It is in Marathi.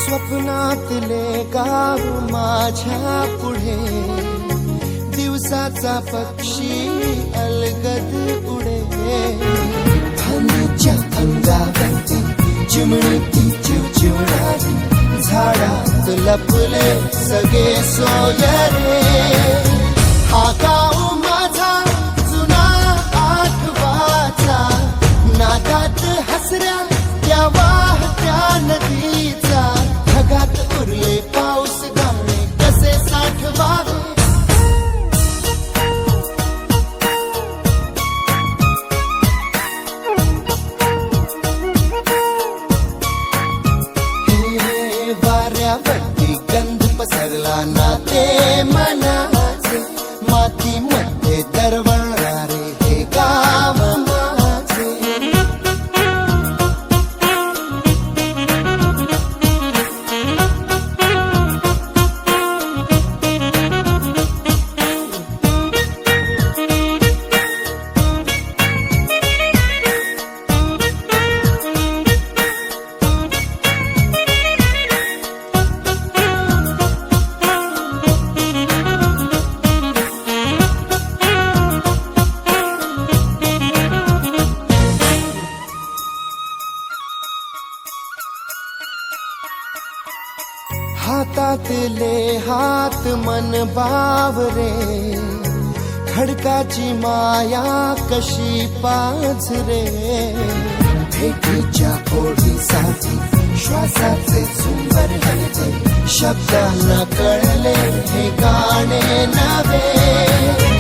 स्वप्नातले गाव माझ्या पुढे दिवसाचा पक्षी अलगद उडे हनीच्या अंगावरती चिमणीची चिवचिवणारी झाडात लपले सगळे सोयरे हा गाव माझा जुना आठवाचा नादात हसऱ्या त्या वाहत्या नदीचा ढगात उरले पाऊस गाणे कसे साठवावे हे वाऱ्यावरती गंध पसरला ना ते मनाचे मातीमध्ये दरवळणारे हे गाव माझे हातातले हात मन बावरे खडकाची माया कशी पाझरे भेटीच्या ओढीसाठी श्वासाचे झुंबर हलते शब्दांना कळले हे गाणे नवे